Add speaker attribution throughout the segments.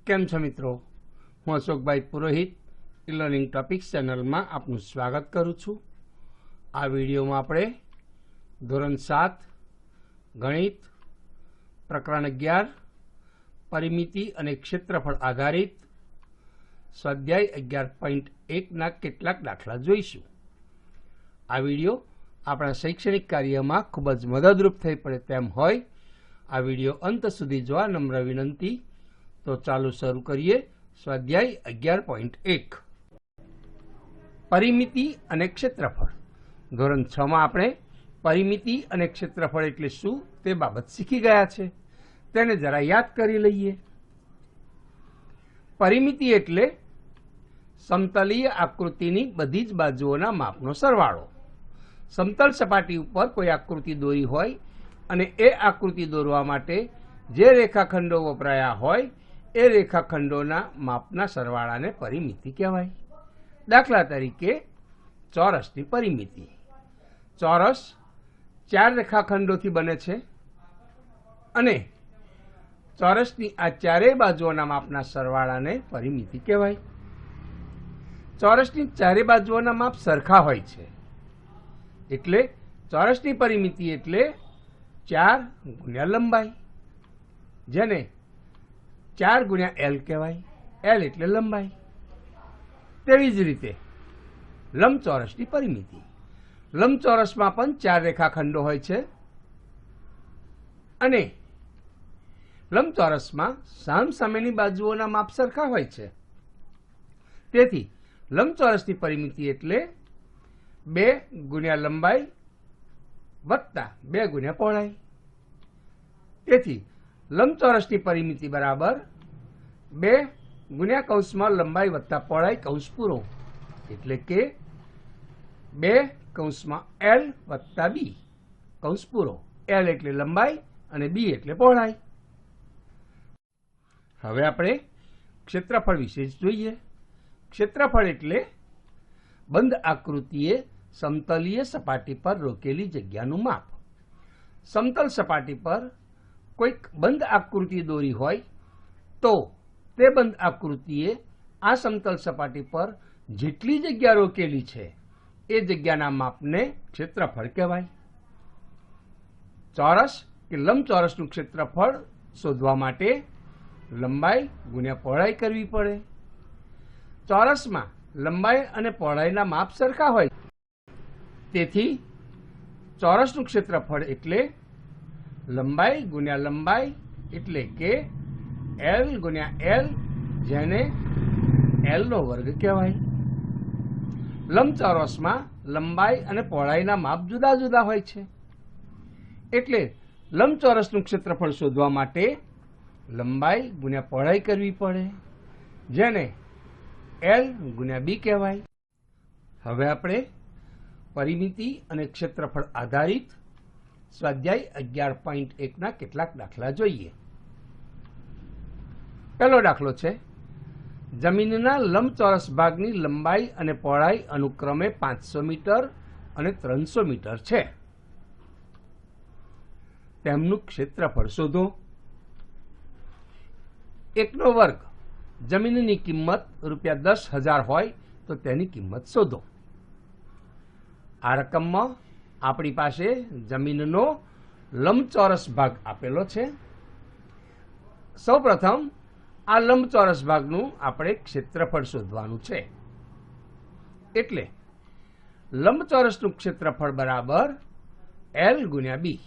Speaker 1: કેમ છો મિત્રો? હું અશોકભાઈ પુરોહિત લર્નિંગ ટોપિક્સ ચેનલમાં આપનું સ્વાગત કરું છું. આ વિડીયોમાં આપણે ધોરણ 7 ગણિત પ્રકરણ 11 પરિમિતિ અને ક્ષેત્રફળ આધારિત સ્વાધ્યાય 11.1ના કેટલાક દાખલા જોઈશું. આ વિડીયો આપણા શૈક્ષણિક કાર્યમાં ખૂબ જ મદદરૂપ થઈ પડે તેમ હોય આ વિડીયો અંત સુધી જોવા નમ્ર વિનંતી. તો ચાલો શરૂ કરીએ. સ્વાધ્યાય 11.1 પરિમિતિ અને ક્ષેત્રફળ. ધોરણ 6માં આપણે પરિમિતિ અને ક્ષેત્રફળ એટલે શું તે બાબત શીખી ગયા છે. તેને જરા યાદ કરી લઈએ. પરિમિતિ એટલે સમતલીય આકૃતિની બધી જ બાજુઓના માપનો સરવાળો. સમતલ સપાટી ઉપર કોઈ આકૃતિ દોરી હોય અને એ આકૃતિ દોરવા માટે જે રેખાખંડો વપરાયા હોય એ રેખાખંડોના માપના સરવાળાને પરિમિતિ કહેવાય. દાખલા તરીકે ચોરસની પરિમિતિ. ચોરસ 4 રેખાખંડોથી બને છે અને ચોરસની આ ચારેય બાજુઓના માપના સરવાળાને પરિમિતિ કહેવાય. ચોરસની ચારે બાજુઓના માપ સરખા હોય છે એટલે ચોરસની પરિમિતિ એટલે 4 ગુણ્યા લંબાઈ, જેને 4 ગુણ્યા એલ કહેવાય. એલ એટલે લંબાઈ. તેવી જ રીતે લંબચોરસની પરિમિતિ. લંબચોરસમાં પણ 4 રેખાખંડો હોય છે અને લંબચોરસમાં સામસામેની બાજુઓના માપ સરખા હોય છે. તેથી લંબચોરસની પરિમિતિ એટલે 2 ગુણ્યા લંબાઈ વત્તા 2 ગુણ્યા પહોળાઈ. તેથી લંબચોરસની પરિમિતિ બરાબર 2 ગુણ્યા કૌંસમાં લંબાઈ વત્તા પહોળાઈ કૌંસ પૂરો, એટલે કે 2 કૌંસમાં એલ વત્તા બી કૌંસ પૂરો. એલ એટલે લંબાઈ અને બી એટલે પહોળાઈ. હવે આપણે ક્ષેત્રફળ વિશે જોઈએ. ક્ષેત્રફળ એટલે બંધ આકૃતિએ સમતલીય સપાટી પર રોકેલી જગ્યાનું માપ. સમતલ સપાટી પર કોઈક બંધ આકૃતિ દોરી હોય તો તે બંધ આકૃતિએ આ સમતલ સપાટી પર જેટલી જગ્યા રોકેલી છે એ જગ્યાના માપને ક્ષેત્રફળ કહેવાય. ચોરસ કે લંબચોરસનું ક્ષેત્રફળ શોધવા માટે લંબાઈ ગુણ્યા પહોળાઈ કરવી પડે. ચોરસમાં લંબાઈ અને પહોળાઈના માપ સરખા હોય, તેથી ચોરસનું ક્ષેત્રફળ એટલે લંબાઈ ગુણ્યા લંબાઈ એટલે કે એલ ગુણ્યા એલ, જેને એલ નો વર્ગ કહેવાય. લંબચોરસમાં લંબાઈ અને પહોળાઈના માપ જુદા જુદા હોય છે એટલે લંબચોરસનું ક્ષેત્રફળ શોધવા માટે લંબાઈ ગુણ્યા પહોળાઈ કરવી પડે, જેને એલ ગુણ્યા બી કહેવાય. હવે આપણે પરિમિતિ અને ક્ષેત્રફળ આધારિત સ્વાધ્યાય 11.1ના કેટલાક દાખલા જોઈએ. પહેલો દાખલો છે, જમીનના લંબચોરસ ભાગની લંબાઈ અને પહોળાઈ અનુક્રમે 500 મીટર અને 300 મીટર છે. તેમનું ક્ષેત્રફળ શોધો. 1નો વર્ગ જમીનની કિંમત ₹10,000 હોય તો તેની કિંમત શોધો. આ રકમમાં આપણી પાસે જમીનનો લંબચોરસ ભાગ આપેલો છે. સૌપ્રથમ આ લંબચોરસ ભાગનું આપણે ક્ષેત્રફળ શોધવાનું છે. એટલે લંબચોરસનું ક્ષેત્રફળ બરાબર એલ ગુણ્યા બી.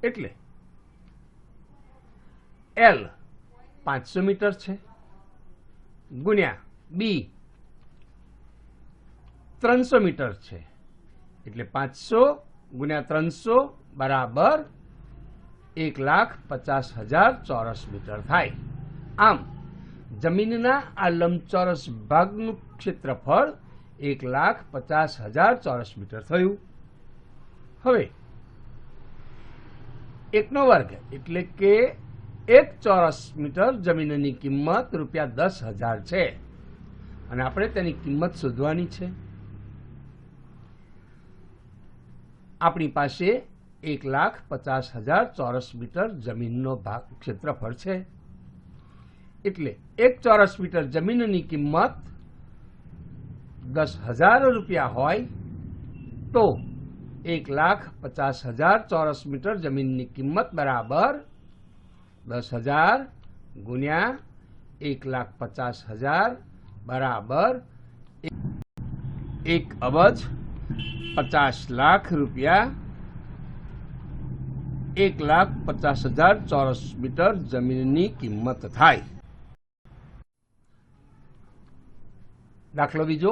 Speaker 1: એટલે એલ 500 મીટર છે ગુણ્યા બી 300 મીટર છે, એટલે 500 ગુણ્યા 300 બરાબર 1,50,000 ચોરસ મીટર થાય. આમ જમીનના આ લંબચોરસ ભાગનું ક્ષેત્રફળ 1,50,000 ચોરસ મીટર થયું. હવે 1નો વર્ગ એટલે કે 1 ચોરસ મીટર જમીનની કિંમત ₹10,000 છે અને આપણે તેની કિંમત શોધવાની છે. આપણી પાસે 1,50,000 ચોરસ મીટર જમીનનો ભાગ ક્ષેત્રફળ છે. એટલે 1 ચોરસ મીટર જમીનની કિંમત 10,000 રૂપિયા હોય તો 1,50,000 ચોરસ મીટર જમીનની કિંમત બરાબર 10,000 ગુણ્યા 1,50,000 બરાબર 1,50,00,000 રૂપિયા 1,50,000 ચોરસ મીટર જમીનની કિંમત થાય. દાખલો બીજો,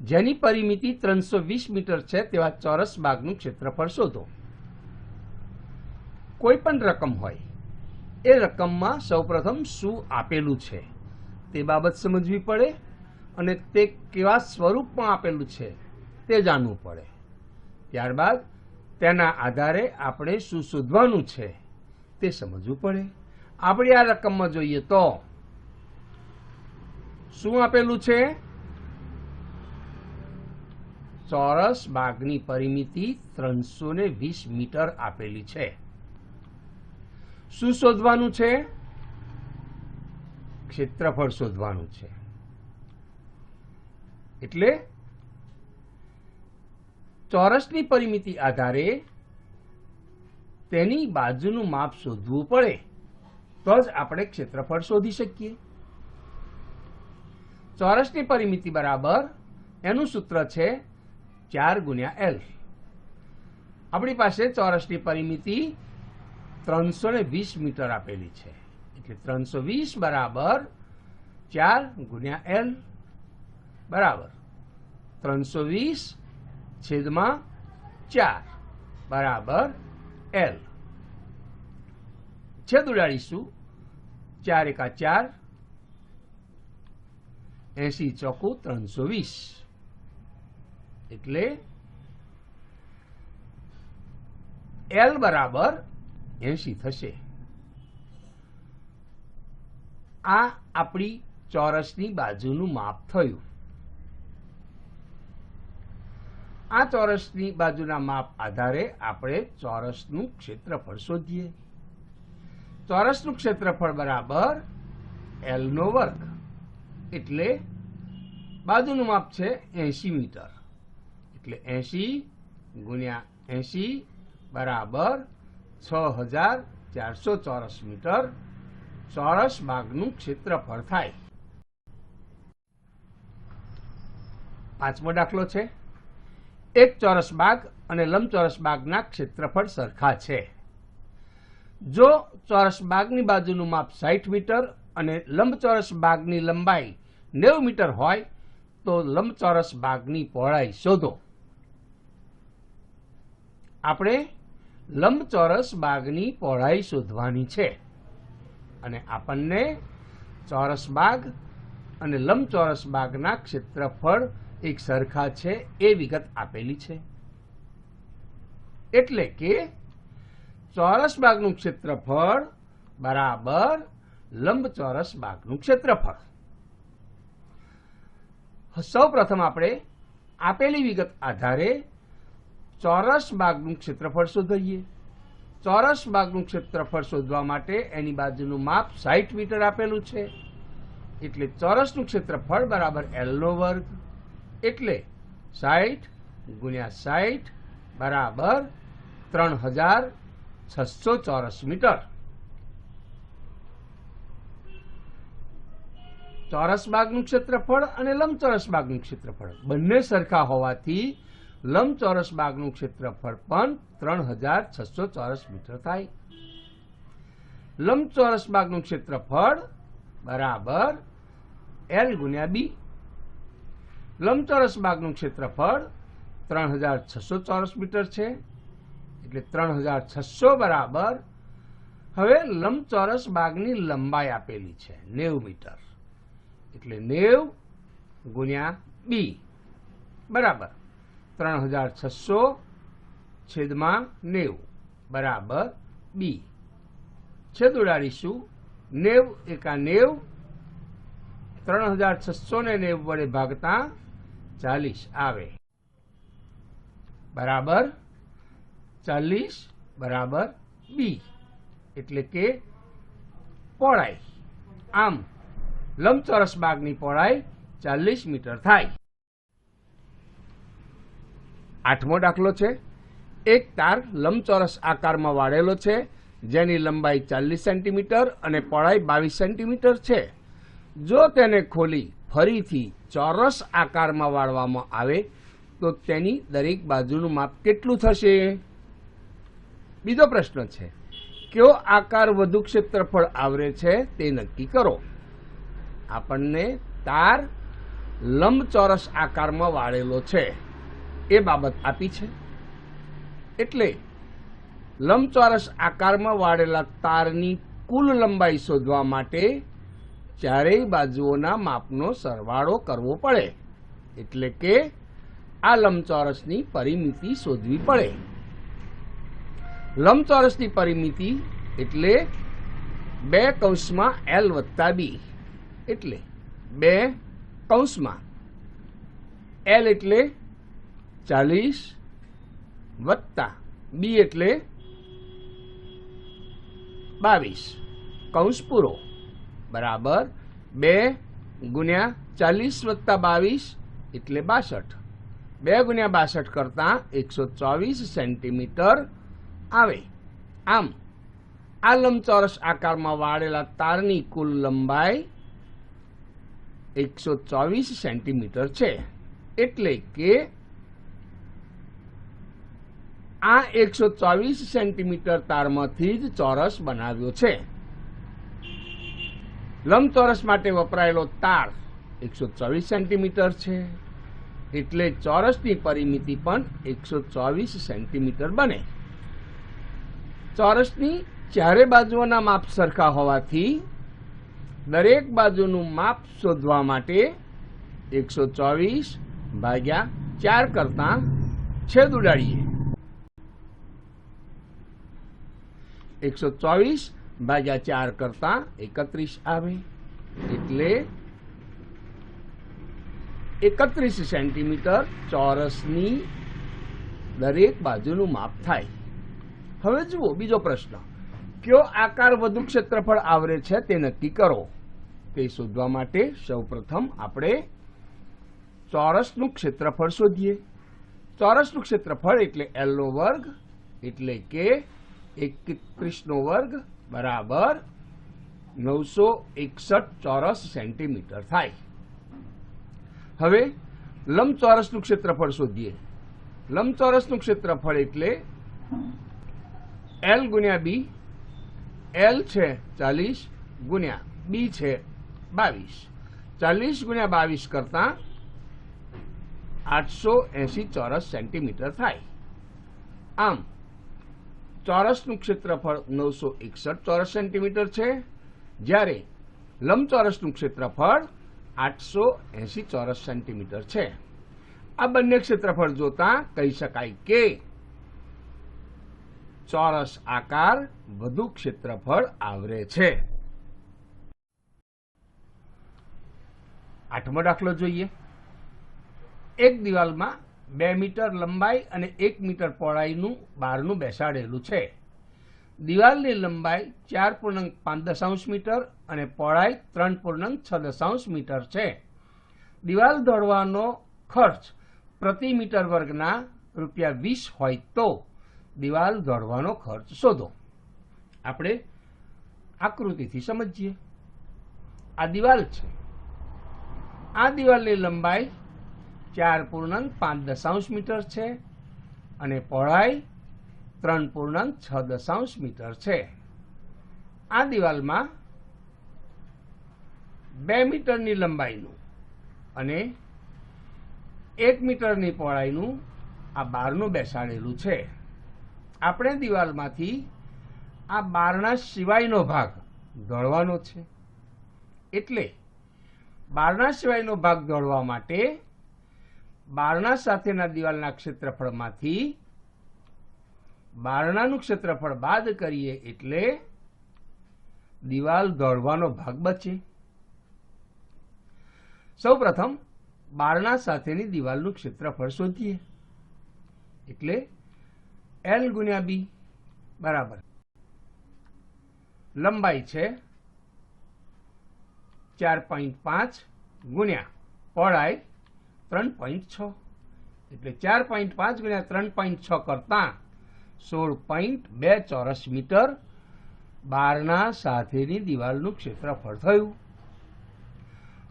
Speaker 1: જેની પરિમિતિ 320 મીટર છે તેવા ચોરસ બાગનું ક્ષેત્રફળ શોધો. કોઈ પણ રકમ હોય એ રકમમાં સૌપ્રથમ શું આપેલું છે તે બાબત સમજવી પડે અને તે કેવા સ્વરૂપમાં આપેલું છે તે જાણવું પડે. ત્યારબાદ તેના આધારે આપણે શું શોધવાનું છે તે સમજવું પડે. આપણે આ રકમમાં જોઈએ તો શું આપેલું છે? ચોરસ બાગની પરિમિતિ 320 મીટર આપેલી છે. શું શોધવાનું છે? ક્ષેત્રફળ શોધવાનું છે. એટલે ચોરસની પરિમિતિ આધારે તેની બાજુનું માપ શોધવું પડે તો જ આપણે ક્ષેત્રફળ શોધી શકીએ. ચોરસની પરિમિતિ બરાબર એનું સૂત્ર છે 4 ગુણ્યા L. આપણી પાસે ચોરસની પરિમિતિ 320 મીટર આપેલી છે એટલે 320 બરાબર 4 ગુણ્યા L બરાબર 320 છેદમાં 4 બરાબર L. છેદ ઉડાડીશું. 4 એકા 4, 80 ચોકું 320 એટલે L બરાબર 80 થશે. આ આપણી ચોરસની બાજુનું માપ થયું. આ ચોરસની બાજુના માપ આધારે આપણે ચોરસનું ક્ષેત્રફળ શોધીએ. ચોરસનું ક્ષેત્રફળ બરાબર L નો વર્ગ એટલે બાજુનું માપ છે 80 મીટર એટલે 80 ગુણ્યા 80 બરાબર 6,400 ચોરસ મીટર ચોરસ બાગનું ક્ષેત્રફળ થાય. પાંચમો દાખલો છે. એક ચોરસ બાગ અને લંબચોરસ બાગના ક્ષેત્રફળ સરખા છે. જો ચોરસ બાગની બાજુનું માપ 60 મીટર અને લંબચોરસ બાગની લંબાઈ 90 મીટર હોય તો લંબચોરસ બાગની પહોળાઈ શોધો. આપણે લંબચોરસ બાગની પહોળાઈ શોધવાની છે અને આપણને ચોરસ બાગ અને લંબચોરસ બાગના ક્ષેત્રફળ એક સરખા છે એ વિગત આપેલી છે. એટલે કે ચોરસ બાગનું ક્ષેત્રફળ બરાબર લંબચોરસ બાગનું ક્ષેત્રફળ. સૌ પ્રથમ આપણે આપેલી વિગત આધારે ચોરસ બાગનું ક્ષેત્રફળ શોધીએ. ચોરસ બાગનું ક્ષેત્રફળ શોધવા માટે એની બાજુનું માપ 60 મીટર આપેલું છે એટલે ચોરસનું ક્ષેત્રફળ બરાબર L નો વર્ગ એટલે 60 ગુણ્યા 60 બરાબર 3,600 ચોરસ મીટર. ચોરસ બાગનું ક્ષેત્રફળ અને લંબચોરસ બાગનું ક્ષેત્રફળ બંને સરખા હોવાથી લંબચોરસ બાગનું ક્ષેત્રફળ પણ 3,600 ચોરસ મીટર થાય. લંબચોરસ બાગનું ક્ષેત્રફળ બરાબર L ગુણ્યા B. લંબચોરસ બાગનું ક્ષેત્રફળ 3,600 ચોરસ મીટર છે એટલે 3,600 બરાબર હવે લંબચોરસ બાગની લંબાઈ આપેલી છે 90 મીટર એટલે 90 ગુણ્યા B બરાબર 3,600 છેદમાં 90 બરાબર B. છેદ ઉડાડીશું. 90 એકા 90, 3,600 ને 90 વડે ભાગતા 40 આવે બરાબર 40 બરાબર B એટલે કે પહોળાઈ આમ લંબચોરસ બાગની પહોળાઈ 40 મીટર થાય. 8મો દાખલો છે. એક તાર લંબચોરસ આકારમાં વાળેલો છે, જેની લંબાઈ 40 સેન્ટીમીટર અને પહોળાઈ 22 સેન્ટીમીટર છે. જો તેને ખોલી ફરીથી ચોરસ આકારમાં વાળવામાં આવે તો તેની દરેક બાજુનું માપ કેટલું થશે? બીજો પ્રશ્ન છે, કયો આકાર વધુ ક્ષેત્રફળ આવરે છે તે નક્કી કરો. આપણને તાર લંબચોરસ આકારમાં વાળેલો છે એ બાબત આપી છે. એટલે લંબચોરસ આકારમાં વાળેલા તારની કુલ લંબાઈ શોધવા માટે ચારેય બાજુઓના માપનો સરવાળો કરવો પડે. એટલે કે આ લંબચોરસની પરિમિતિ શોધવી પડે. લંબચોરસની પરિમિતિ એટલે 2 કૌંસમાં L વત્તા B, એટલે 2 કૌંસમાં L એટલે 40 વત્તા B એટલે 22 કૌંસ પૂરો બરાબર 2 ગુણ્યા 40 વત્તા 22 એટલે 62. 2 ગુણ્યા 62 કરતાં 124 સેન્ટીમીટર આવે. આમ આ લંબચોરસ આકારમાં વાળેલા તારની કુલ લંબાઈ 124 સેન્ટીમીટર છે. એટલે કે આ 124 સેન્ટીમીટર તારમાંથી જ ચોરસ બનાવ્યો છે. લંબચોરસ માટે વપરાયેલો તાર 124 સેન્ટીમીટર છે. એટલે ચોરસની પરિમિતિ પણ 124 સેન્ટીમીટર બને. ચોરસની ચારે બાજુઓના માપ સરખા હોવાથી દરેક બાજુનું માપ શોધવા માટે 124 ભાગ્યા 4 કરતા છેદ ઉડાડીએ. 124 ભાગ્યા 4 કરતા 31 આવે. એટલે 31 સેન્ટીમીટર ચોરસની દરેક બાજુનું માપ થાય. હવે જુઓ બીજો પ્રશ્ન, કયો આકાર વધુ ક્ષેત્રફળ આવરે છે તે નક્કી કરો. તે શોધવા માટે સૌપ્રથમ આપણે ચોરસનું ક્ષેત્રફળ શોધીએ. ચોરસનું ક્ષેત્રફળ એટલે L નો વર્ગ, એટલે કે 31 નો વર્ગ બરાબર 961 ચોરસ સેન્ટીમીટર થાય. હવે લંબચોરસનું ક્ષેત્રફળ શોધીએ. લંબચોરસનું ક્ષેત્રફળ એટલે L ગુણ્યા B. L છે 40 ગુણ્યા B છે 22. 40 ગુણ્યા 22 કરતાં 880 ચોરસ સેન્ટીમીટર થાય. આમ ચોરસનું ક્ષેત્રફળ 961 ચોરસ સેન્ટીમીટર છે, જ્યારે લંબચોરસનું ક્ષેત્રફળ 880 ચોરસ સેન્ટીમીટર છે. આ બંને ક્ષેત્રફળ જોતા કહી શકાય કે ચોરસ આકાર વધુ ક્ષેત્રફળ આવરે છે. 8મો દાખલો જોઈએ. એક દિવાલમાં 2 મીટર લંબાઈ અને 1 મીટર પહોળાઈનું બારણું બેસાડેલું છે. દિવાલની લંબાઈ 4.5 મીટર અને પહોળાઈ 3.6 મીટર છે. દિવાલ દોડવાનો ખર્ચ પ્રતિ મીટર વર્ગના ₹20 હોય તો દિવાલ દોડવાનો ખર્ચ શોધો. આપણે આકૃતિથી સમજીએ. આ દિવાલ છે. આ દિવાલની લંબાઈ 4.5 મીટર છે અને પહોળાઈ 3.6 મીટર છે. આ દિવાલમાં 2 મીટરની લંબાઈનું અને 1 મીટરની પહોળાઈનું આ બારણું બેસાડેલું છે. આપણે દિવાલમાંથી આ બારણા સિવાયનો ભાગ દોડવાનો છે. એટલે બારણા સિવાયનો ભાગ દોડવા માટે બારણા સાથેના દિવાલના ક્ષેત્રફળમાંથી બારણાનું ક્ષેત્રફળ બાદ કરીએ એટલે દિવાલ દોડવાનો ભાગ બચે. સૌપ્રથમ બારણા સાથેની દિવાલનું ક્ષેત્રફળ શોધીએ. એટલે L ગુણ્યા B બરાબર લંબાઈ છે 4.5 ગુણ્યા પહોળાઈ 3.6 એટલે 4.5 ગુણ્યા 3.6 કરતા 16.2 ચોરસ મીટર બારણા સાથેની દિવાલનું ક્ષેત્રફળ થયું.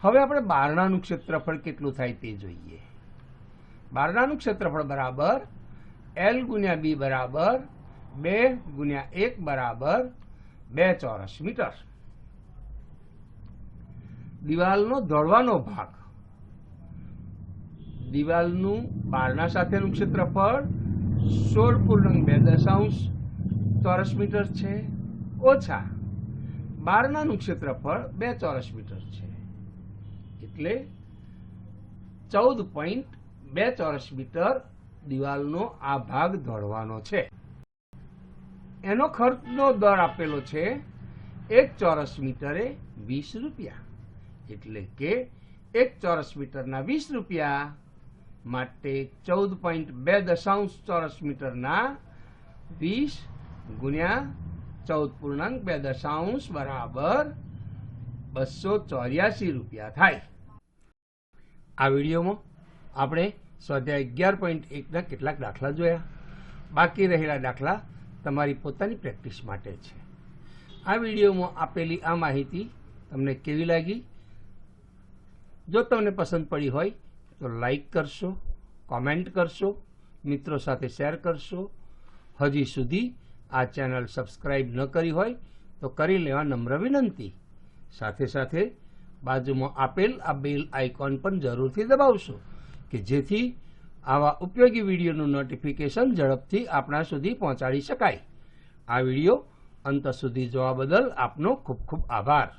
Speaker 1: હવે આપણે બારણાનું ક્ષેત્રફળ કેટલું થાય તે જોઈએ. બારણાનું ક્ષેત્રફળ બરાબર L ગુણ્યા B બરાબર 2 ગુણ્યા 1 બરાબર 2 ચોરસ મીટર. દિવાલનો ઢળવાનો ભાગ, દિવાલનું બારણા સાથેનું ક્ષેત્રફળ 16.2 ચોરસ મીટર છે ઓછા બારણાનું ક્ષેત્રફળ 2 ચોરસ મીટર છે એટલે 14.2 ચોરસ મીટર દિવાલનો આ ભાગ ઢળવાનો છે. એનો ખર્ચનો દર આપેલો છે 1 ચોરસ મીટરે 20 રૂપિયા એટલે કે 1 ચોરસ મીટરના 20 રૂપિયા માટે 14.2 ચોરસ મીટરના 20 ગુણ્યા 14.2 બરાબર 284 રૂપિયા થાય. આ વિડીયોમાં આપણે સ્વાધ્યાય 11.1 ના કેટલાક દાખલા જોયા. બાકી રહેલા દાખલા તમારી પોતાની પ્રેક્ટિસ માટે છે. આ વિડીયોમાં આપેલી આ માહિતી તમને કેવી લાગી? જો તમને પસંદ પડી હોય તો લાઈક કરશો, કોમેન્ટ કરશો, મિત્રો સાથે શેર કરશો. હજી સુધી આ ચેનલ સબસ્ક્રાઇબ ન કરી હોય તો કરી લેવા નમ્ર વિનંતી. સાથે સાથે બાજુમાં આપેલ આ બેલ આઇકોન પણ જરૂરથી દબાવશો કે જેથી આવા ઉપયોગી વિડીયોનું નોટિફિકેશન ઝડપથી આપણા સુધી પહોંચાડી શકાય. આ વિડીયો અંત સુધી જોવા બદલ આપનો ખૂબ ખૂબ આભાર.